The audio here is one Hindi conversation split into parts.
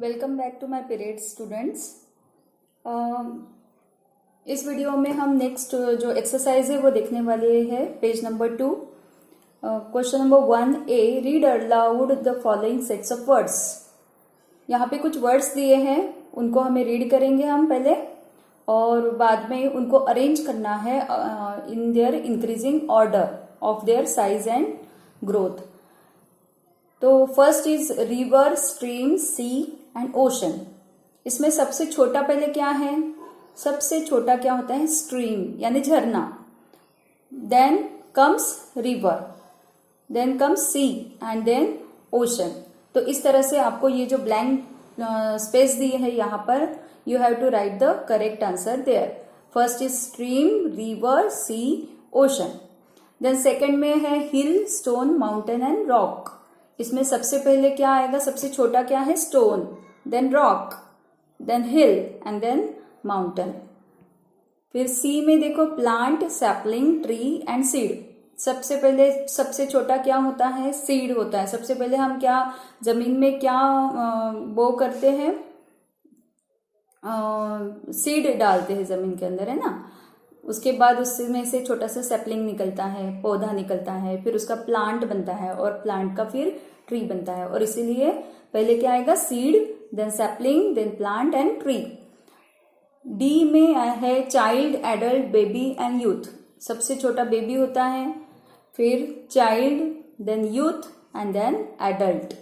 Welcome back to my period students. इस वीडियो में हम नेक्स्ट जो एक्सरसाइज है वो देखने वाले हैं। Page number 2, question number 1A, read aloud the following sets of words. यहाँ पे कुछ वर्ड्स दिए हैं, उनको हमें रीड करेंगे हम पहले और बाद में उनको अरेंज करना है in their increasing order of their size and growth. तो first is river, stream, sea and ocean. इसमें सबसे छोटा पहले क्या है? सबसे छोटा क्या होता है? स्ट्रीम यानी झरना। Then comes river, then comes sea and then ocean. तो इस तरह से आपको ये जो ब्लैंक स्पेस दी है यहाँ पर, you have to write the correct answer there. First is stream, river, sea, ocean. Then second में है hill, stone, mountain and rock. इसमें सबसे पहले क्या आएगा? सबसे छोटा क्या है? Stone, then rock, then hill and then mountain. फिर सी में देखो plant, sapling, tree and seed. सबसे पहले सबसे छोटा क्या होता है? सीड होता है। सबसे पहले हम क्या जमीन में क्या बो करते हैं? सीड डालते हैं जमीन के अंदर, है ना। उसके बाद उसमें से छोटा सा सैपलिंग निकलता है, पौधा निकलता है, फिर उसका प्लांट बनता है और प्लांट का फिर ट्री बनता है। और इसीलिए पहले क्या आएगा? Seed, then sapling, then plant and tree. D में है child, adult, baby and youth. सबसे छोटा बेबी होता है, फिर child, then youth and then adult.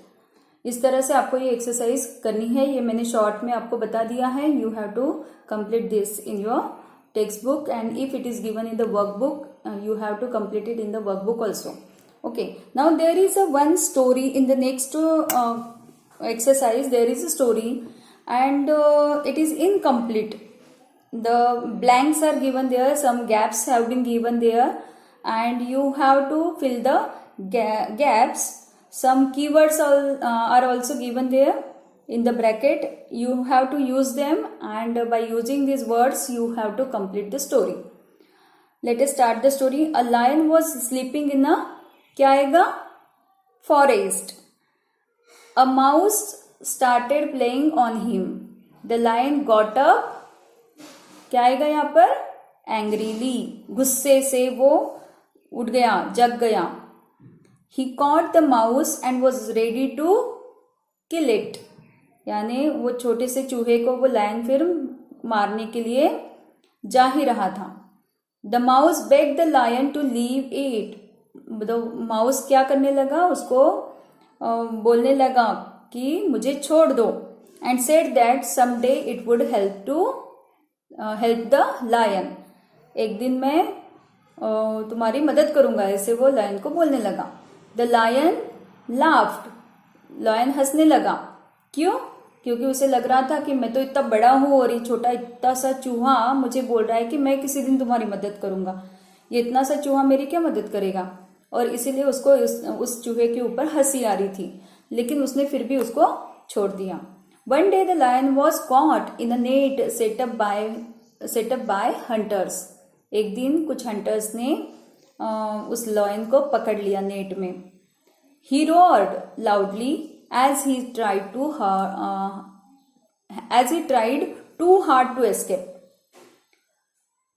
इस तरह से आपको ये एक्सरसाइज करनी है। ये मैंने शॉर्ट में आपको बता दिया है। You have to complete this in your textbook, and if it is given in the workbook, you have to complete it in the workbook also. Okay, now there is a one story in the next exercise. There is a story and it is incomplete. The blanks are given there, some gaps have been given there, and you have to fill the gaps. Some keywords are also given there in the bracket. You have to use them, and by using these words you have to complete the story. Let us start the story. A lion was sleeping in a क्या आएगा? Forest. A mouse started playing on him. The lion got up. क्या आएगा यहाँ पर? Angrily. गुस्से से वो उठ गया, जग गया. He caught the mouse and was ready to kill it. यानी वो छोटे से चूहे को वो लायन फिर मारने के लिए जा ही रहा था. The mouse beg the lion to leave it. The mouse क्या करने लगा? उसको बोलने लगा कि मुझे छोड़ दो. And said that someday it would help the lion. एक दिन मैं तुम्हारी मदद करूंगा, ऐसे वो लायन को बोलने लगा. The lion laughed. लायन हंसने लगा. क्यों? क्योंकि उसे लग रहा था कि मैं तो इतना बड़ा हूं और ये छोटा इतना सा चूहा मुझे बोल रहा है कि मैं किसी दिन तुम्हारी मदद करूंगा. ये इतना सा चूहा मेरी क्या मदद करेगा? और इसीलिए उसको उस चूहे के ऊपर हंसी आ रही थी, लेकिन उसने फिर भी उसको छोड़ दिया. One day the lion was caught in a net setup by hunters. एक दिन कुछ हंटर्स ने उस लायन को पकड़ लिया नेट में. ही रोअर्ड loudly as he tried too hard to escape.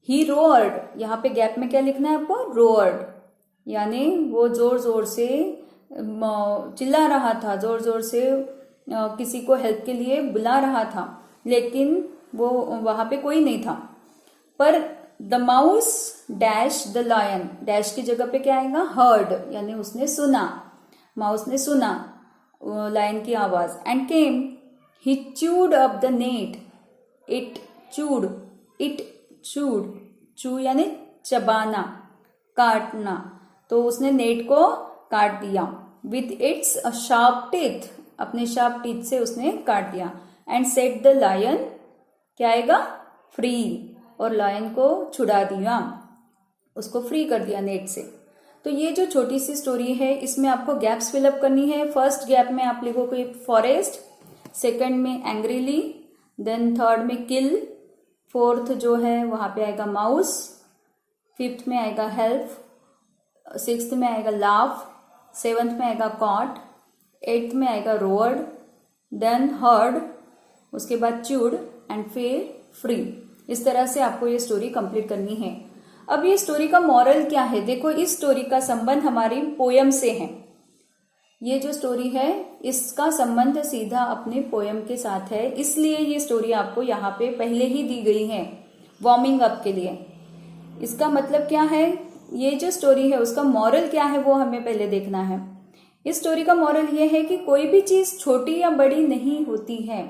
He roared. यहाँ पे गैप में क्या लिखना है आपको? roared. यानी वो जोर जोर से चिल्ला रहा था, जोर जोर से किसी को हेल्प के लिए बुला रहा था, लेकिन वो वहां पे कोई नहीं था. पर the mouse dash the lion. Dash की जगह पे क्या आएगा? हर्ड, यानी उसने सुना. माउस ने सुना लायन की आवाज. And came. He chewed up the net. It chewed. Chew यानी चबाना, काटना. तो उसने नेट को काट दिया. With its sharp teeth. अपने शार्प टीथ से उसने काट दिया. And set the lion. क्या आएगा? फ्री. और लायन को छुड़ा दिया, उसको फ्री कर दिया नेट से. तो ये जो छोटी सी स्टोरी है, इसमें आपको गैप्स फिलअप करनी है. फर्स्ट गैप में आप लिखोगे फॉरेस्ट, सेकंड में एंग्रीली, देन थर्ड में किल, फोर्थ जो है वहां पे आएगा माउस, फिफ्थ में आएगा हेल्प, सिक्स्थ में आएगा लाफ, सेवंथ में आएगा कॉट, एट्थ में आएगा रोअर्ड, देन हर्ड, उसके बाद च्यूड एंड फिर फ्री। इस तरह से आपको ये स्टोरी कंप्लीट करनी है। अब ये स्टोरी का मॉरल क्या है? देखो, इस स्टोरी का संबंध हमारी पोयम से है। ये जो स्टोरी है इसका संबंध सीधा अपने पोयम के साथ है, इसलिए ये स्टोरी आपको यहाँ पे पहले ही दी गई है वार्मिंग अप के लिए। इसका मतलब क्या है? ये जो स्टोरी है उसका मॉरल क्या है वो हमें पहले देखना है। इस स्टोरी का मॉरल ये है कि कोई भी चीज छोटी या बड़ी नहीं होती है,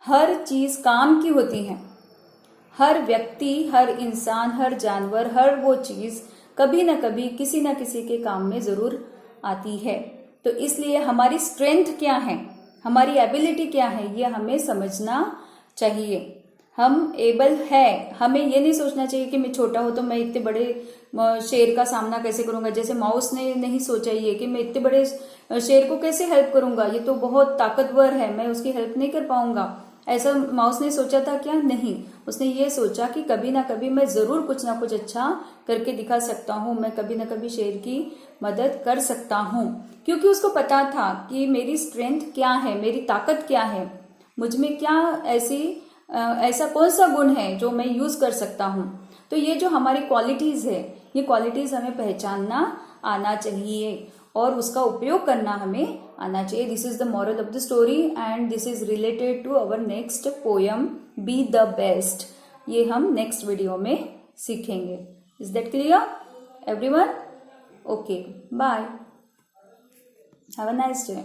हर चीज काम की होती है। हर व्यक्ति, हर इंसान, हर जानवर, हर वो चीज कभी ना कभी किसी ना किसी के काम में जरूर आती है। तो इसलिए हमारी स्ट्रेंथ क्या है, हमारी एबिलिटी क्या है, ये हमें समझना चाहिए। हम एबल है, हमें ये नहीं सोचना चाहिए कि मैं छोटा हूं तो मैं इतने बड़े शेर का सामना कैसे करूंगा। जैसे माउस ने नहीं सोचा ये कि मैं इतने बड़े शेर को कैसे हेल्प करूंगा, ये तो बहुत ताकतवर है, मैं उसकी हेल्प नहीं कर पाऊंगा। ऐसा माउस ने सोचा था क्या? नहीं, उसने ये सोचा कि कभी ना कभी मैं जरूर कुछ ना कुछ अच्छा करके दिखा सकता हूं, मैं कभी ना कभी शेर की मदद कर सकता हूं। क्योंकि उसको पता था कि मेरी स्ट्रेंथ क्या है, मेरी ताकत क्या है, मुझ में क्या ऐसा कौन सा गुण है जो मैं यूज कर सकता हूं। तो ये जो हमारी क्वालिटीज है, ये क्वालिटीज हमें पहचानना आना चाहिए और उसका उपयोग करना हमें आना चाहिए। This is the moral of the story and this is related to our next poem be the best. ये हम नेक्स्ट वीडियो में सीखेंगे। Is that clear everyone? Okay, bye, have a nice day.